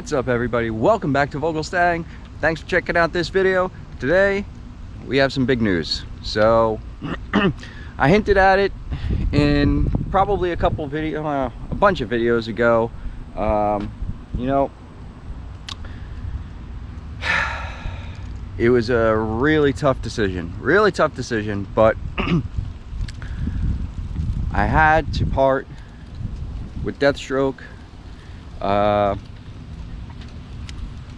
What's up, everybody? Welcome back to VogelStang. Thanks for checking out this video. Today we have some big news. So I hinted at it in probably a bunch of videos ago. You know, it was a really tough decision, but I had to part with Deathstroke.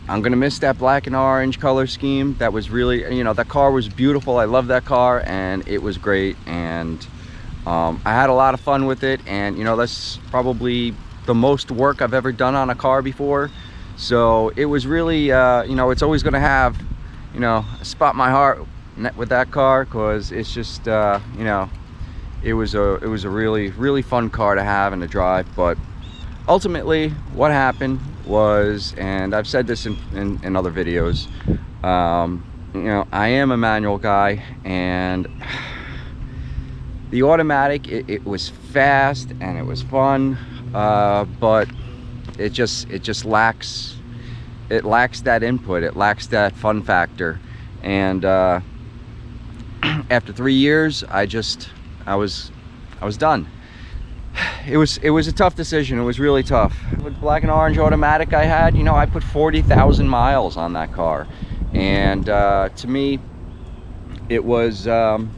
I'm gonna miss that black and orange color scheme. That was really, you know, that car was beautiful. I love that car and it was great, and I had a lot of fun with it. And you know, that's probably the most work I've ever done on a car before. So it was really, you know, it's always gonna have, you know, a spot in my heart with that car, because it's just, you know, it was a really fun car to have and to drive. But ultimately what happened was, and I've said this in other videos, you know, I am a manual guy, and the automatic, it was fast and it was fun, but it just lacks that input. It lacks that fun factor. And after 3 years, I was done. It was a tough decision. It was really tough. With black and orange automatic I had, you know, I put 40,000 miles on that car, and to me it was you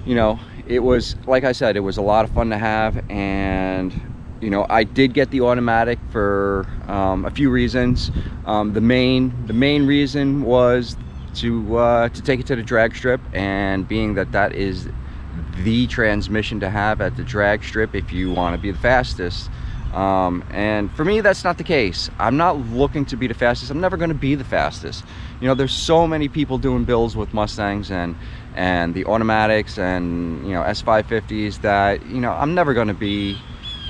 know, it was, like I said, it was a lot of fun to have. And you know, I did get the automatic for a few reasons. The main reason was to take it to the drag strip, and being that is the transmission to have at the drag strip if you want to be the fastest. And for me, that's not the case. I'm not looking to be the fastest. I'm never going to be the fastest. You know, there's so many people doing builds with Mustangs and the automatics and, you know, S550s that, you know, I'm never going to be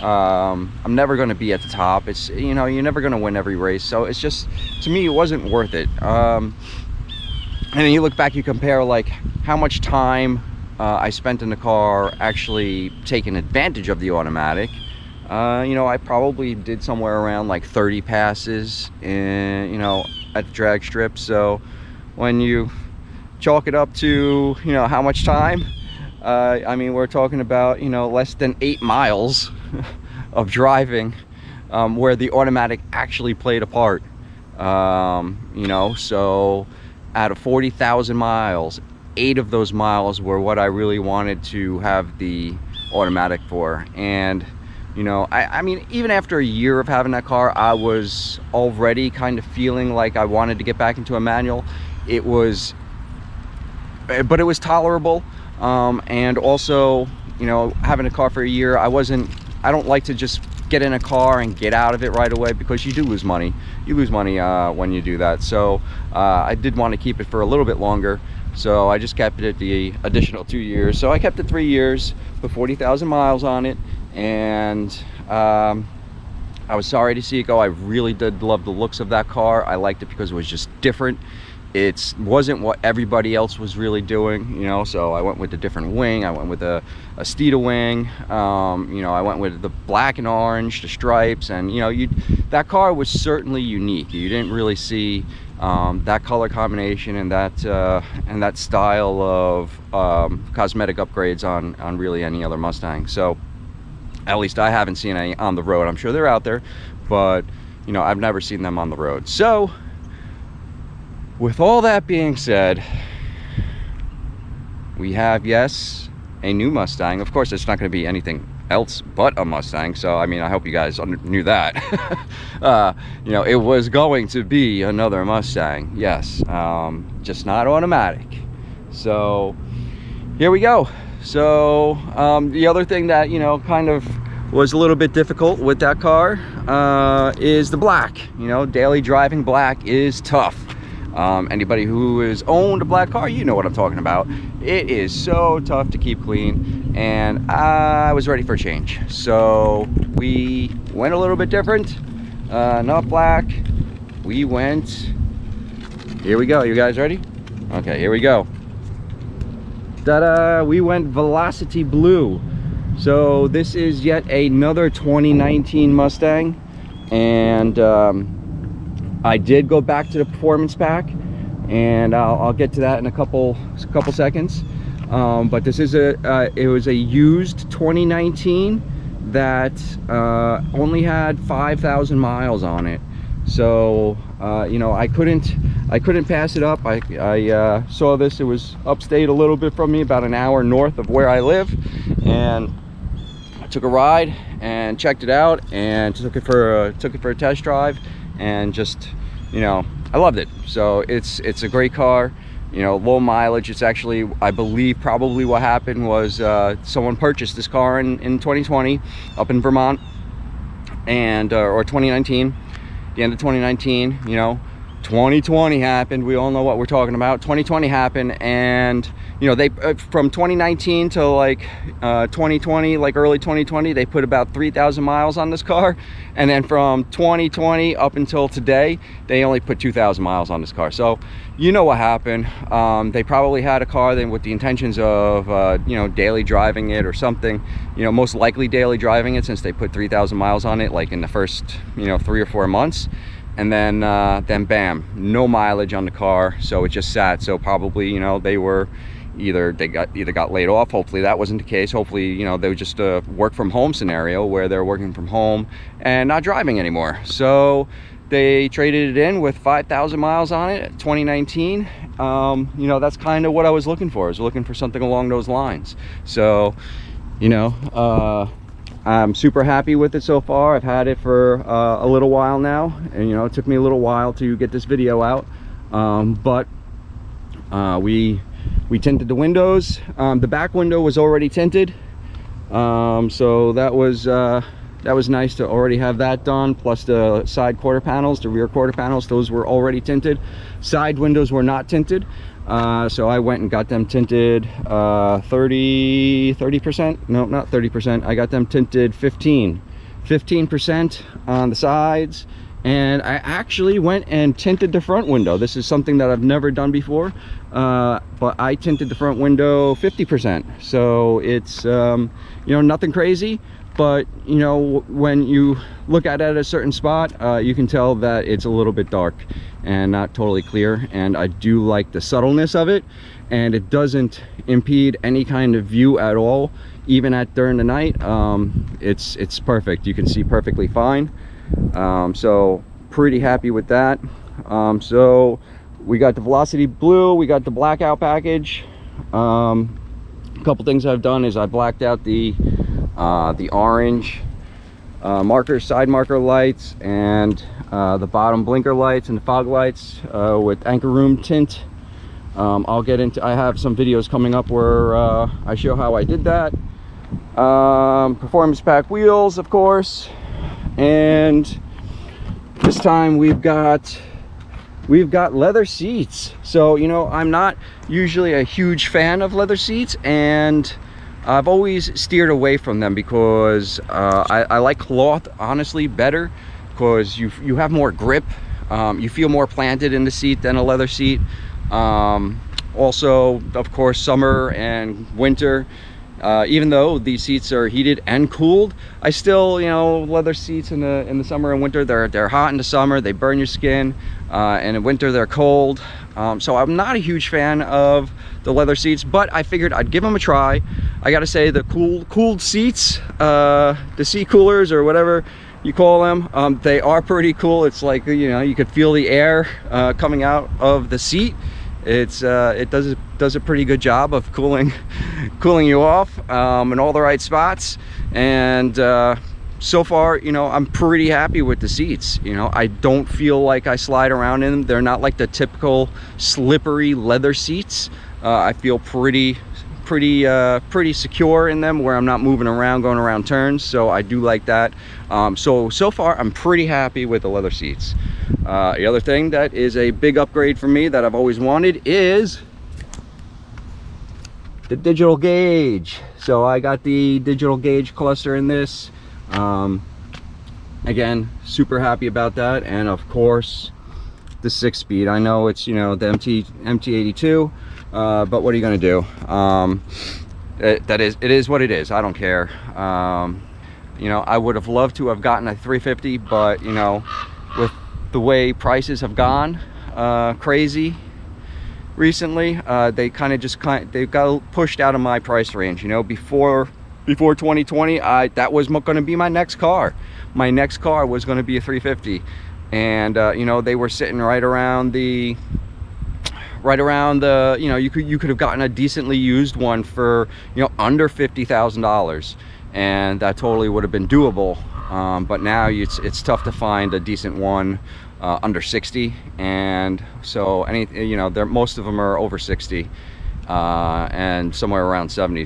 at the top. It's, you know, you're never going to win every race. So it's just, to me, it wasn't worth it. And then you look back, you compare like how much time I spent in the car actually taking advantage of the automatic. You know, I probably did somewhere around like 30 passes in, you know, at the drag strip. So when you chalk it up to, you know, how much time, I mean, we're talking about, you know, less than 8 miles of driving, where the automatic actually played a part. You know, so out of 40,000 miles, 8 of those miles were what I really wanted to have the automatic for. And you know, I mean, even after a year of having that car, I was already kind of feeling like I wanted to get back into a manual. But it was tolerable. And also, you know, having a car for a year, I don't like to just get in a car and get out of it right away, because you do lose money. You lose money when you do that. So I did want to keep it for a little bit longer. So I just kept it the additional 2 years. So I kept it 3 years, put 40,000 miles on it, and I was sorry to see it go. I really did love the looks of that car. I liked it because it was just different. It wasn't what everybody else was really doing, you know, so I went with a different wing. I went with a Steeda wing. You know, I went with the black and orange, the stripes, and you know, that car was certainly unique. You didn't really see that color combination and that style of cosmetic upgrades on really any other Mustang. So at least I haven't seen any on the road. I'm sure they're out there, but you know, I've never seen them on the road. So with all that being said, we have, yes, a new Mustang. Of course, it's not going to be anything else but a Mustang. So I mean, I hope you guys knew that. You know, it was going to be another Mustang, yes, just not automatic. So here we go. So the other thing that, you know, kind of was a little bit difficult with that car is the black. You know, daily driving black is tough. Anybody who has owned a black car, you know what I'm talking about. It is so tough to keep clean, and I was ready for a change. So we went a little bit different. Not black. We went, here we go. You guys ready? Okay, here we go. Ta-da! We went Velocity Blue. So this is yet another 2019 Mustang. and I did go back to the performance pack, and I'll get to that in a couple seconds. But this is it was a used 2019 that only had 5,000 miles on it. So you know, I couldn't pass it up. I saw this. It was upstate a little bit from me, about an hour north of where I live, and I took a ride and checked it out and took it for a test drive, and just, you know, I loved it. So it's a great car, you know, low mileage. It's actually, I believe, probably what happened was someone purchased this car in 2020 up in Vermont, and or 2019, the end of 2019. You know, 2020 happened. We all know what we're talking about. 2020 happened, and you know, they from 2019 to like 2020, like early 2020, they put about 3,000 miles on this car, and then from 2020 up until today, they only put 2,000 miles on this car. So you know what happened. They probably had a car then with the intentions of you know, daily driving it or something, you know, most likely daily driving it, since they put 3,000 miles on it like in the first, you know, 3 or 4 months. And then bam, no mileage on the car, so it just sat. So probably, you know, they were either got laid off. Hopefully that wasn't the case. Hopefully, you know, they were just a work from home scenario where they're working from home and not driving anymore. So they traded it in with 5,000 miles on it, 2019. You know, that's kind of what I was looking for. I was looking for something along those lines. So, you know, I'm super happy with it so far. I've had it for a little while now, and you know, it took me a little while to get this video out, but we tinted the windows. The back window was already tinted, so that was nice to already have that done, plus the side quarter panels, the rear quarter panels, those were already tinted. Side windows were not tinted, so I went and got them tinted 30%, no, not 30%, I got them tinted 15% on the sides. And I actually went and tinted the front window. This is something that I've never done before, but I tinted the front window 50%. So it's you know, nothing crazy, but you know, when you look at it at a certain spot, you can tell that it's a little bit dark and not totally clear. And I do like the subtleness of it, and it doesn't impede any kind of view at all, even during the night. It's perfect. You can see perfectly fine. So pretty happy with that. So we got the Velocity Blue, we got the blackout package. A couple things I've done is I blacked out the orange marker, side marker lights, and the bottom blinker lights and the fog lights with anchor room tint. I'll get into, I have some videos coming up where I show how I did that. Performance pack wheels, of course. And this time we've got leather seats. So, you know, I'm not usually a huge fan of leather seats, and I've always steered away from them because I like cloth, honestly, better, because you have more grip. You feel more planted in the seat than a leather seat. Also, of course, summer and winter, even though these seats are heated and cooled, I still, you know, leather seats in the summer and winter, they're hot in the summer, they burn your skin, and in winter they're cold. So I'm not a huge fan of the leather seats, but I figured I'd give them a try. I gotta say, the cooled seats, the seat coolers or whatever you call them, they are pretty cool. It's like, you know, you could feel the air coming out of the seat. It does a pretty good job of cooling you off in all the right spots. And so far, you know, I'm pretty happy with the seats. You know, I don't feel like I slide around in them. They're not like the typical slippery leather seats. I feel pretty secure in them, where I'm not moving around, going around turns. So I do like that. So far I'm pretty happy with the leather seats. The other thing that is a big upgrade for me that I've always wanted is the digital gauge. So I got the digital gauge cluster in this. Again, super happy about that. And of course the 6-speed. I know it's, you know, the MT82, but what are you going to do? It is what it is. I don't care. You know, I would have loved to have gotten a 350, but you know, with the way prices have gone crazy recently, they kind of just they've got pushed out of my price range. You know, before 2020, that was going to be my next car. My next car was going to be a 350, and you know, they were sitting right around the you know, you could have gotten a decently used one for, you know, under $50,000, and that totally would have been doable. But now it's tough to find a decent one under 60, and so you know, most of them are over 60, and somewhere around 70.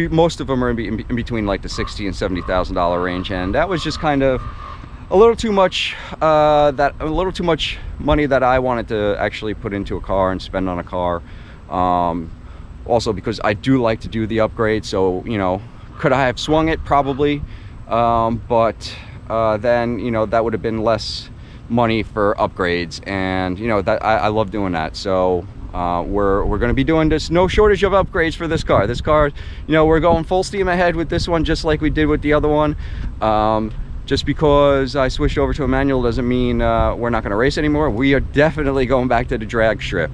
Most of them are in between like the $60,000 and $70,000 range, and that was just kind of a little too much money that I wanted to actually put into a car and spend on a car. Also because I do like to do the upgrade, so you know, could I have swung it? Probably, but then you know, that would have been less money for upgrades, and you know, that I love doing that. So we're going to be doing this, no shortage of upgrades for this car. You know, we're going full steam ahead with this one, just like we did with the other one. Just because I switched over to a manual doesn't mean we're not going to race anymore. We are definitely going back to the drag strip.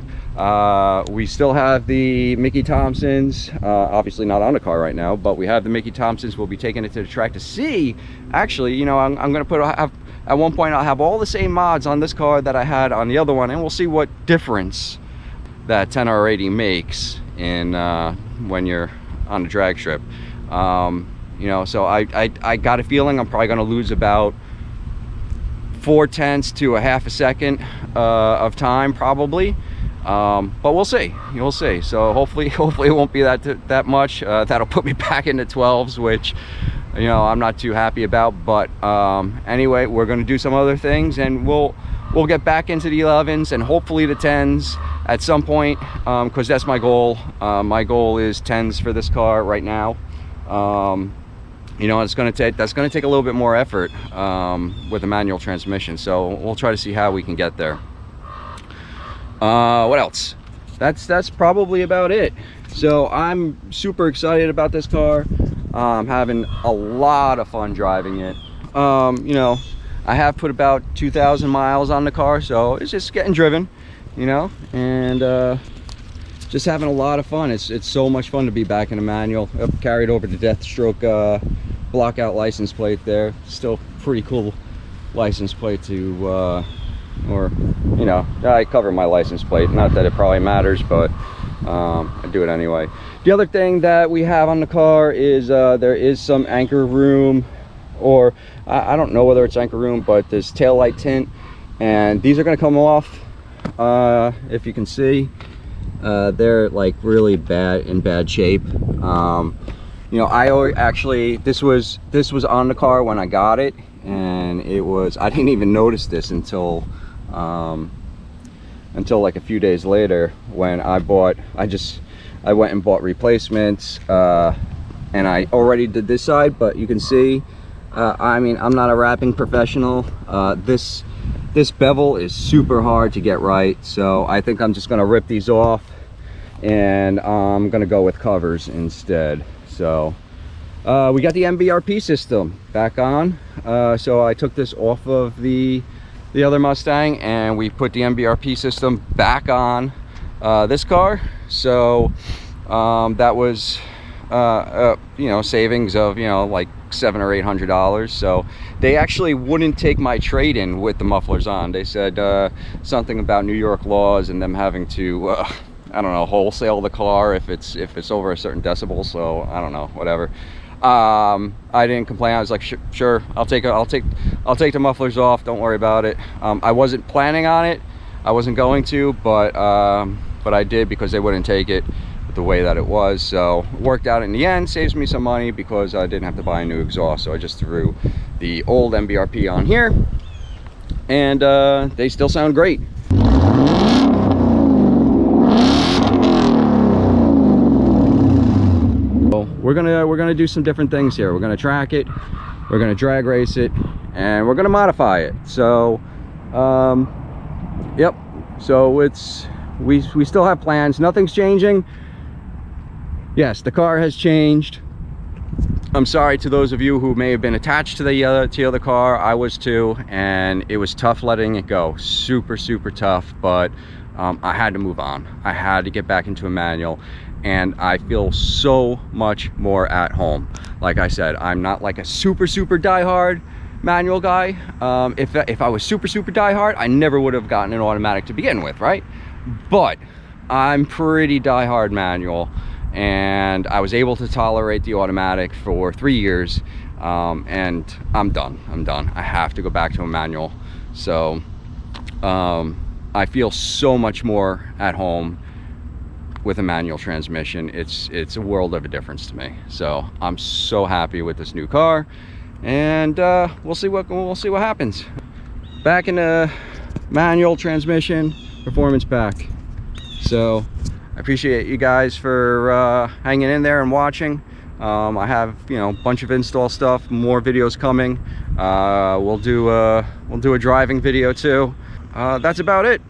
We still have the Mickey Thompsons, obviously not on the car right now, but we have the Mickey Thompsons. We'll be taking it to the track to see. Actually, you know, I'm going to at one point I'll have all the same mods on this car that I had on the other one, and we'll see what difference that 10R80 makes in when you're on the drag strip. You know, so I got a feeling I'm probably going to lose about 0.4 to a half a second of time, probably. But we'll see. You'll see. So hopefully it won't be that much. That'll put me back into 12s, which, you know, I'm not too happy about. But anyway, we're going to do some other things, and we'll get back into the 11s and hopefully the 10s at some point, because that's my goal. My goal is 10s for this car right now. You know, that's going to take a little bit more effort with a manual transmission, so we'll try to see how we can get there. What else? That's probably about it. So I'm super excited about this car. I'm having a lot of fun driving it. You know, I have put about 2,000 miles on the car, so it's just getting driven, you know, and just having a lot of fun. It's so much fun to be back in a manual. I've carried over the Deathstroke blockout license plate there. Still pretty cool license plate to or, you know, I cover my license plate, not that it probably matters, but I do it anyway. The other thing that we have on the car is there is some anchor room, or I don't know whether it's anchor room, but there's tail light tint, and these are going to come off. If you can see, they're like really in bad shape. You know, this was on the car when I got it, and I didn't even notice this until like a few days later, when I went and bought replacements, and I already did this side, but you can see, I mean, I'm not a wrapping professional. This bevel is super hard to get right, so I think I'm just gonna rip these off, and I'm gonna go with covers instead. So we got the MBRP system back on. So I took this off of the other Mustang, and we put the MBRP system back on this car. So that was you know, savings of, you know, like $700 or $800. So they actually wouldn't take my trade-in with the mufflers on. They said something about New York laws and them having to I don't know, wholesale the car if it's over a certain decibel. So I don't know, whatever. I didn't complain. I was like, sure, I'll take the mufflers off, don't worry about it. I wasn't planning on it, I wasn't going to, but I did because they wouldn't take it the way that it was. So it worked out in the end, saves me some money because I didn't have to buy a new exhaust. So I just threw the old MBRP on here, and they still sound great. We're gonna do some different things here. We're gonna track it, we're gonna drag race it, and we're gonna modify it. So yep, so we still have plans. Nothing's changing. Yes, the car has changed. I'm sorry to those of you who may have been attached to the other car. I was too, and it was tough letting it go. Super tough, but I had to move on. I had to get back into a manual, and I feel so much more at home. Like I said, I'm not like a super diehard manual guy. If I was super diehard, I never would have gotten an automatic to begin with, right? But I'm pretty diehard manual, and I was able to tolerate the automatic for 3 years, and I'm done. I have to go back to a manual. So I feel so much more at home with a manual transmission. It's a world of a difference to me. So I'm so happy with this new car, and we'll see what happens. Back in a manual transmission, performance pack. So I appreciate you guys for hanging in there and watching. I have, you know, a bunch of install stuff, more videos coming. We'll do a driving video too. That's about it.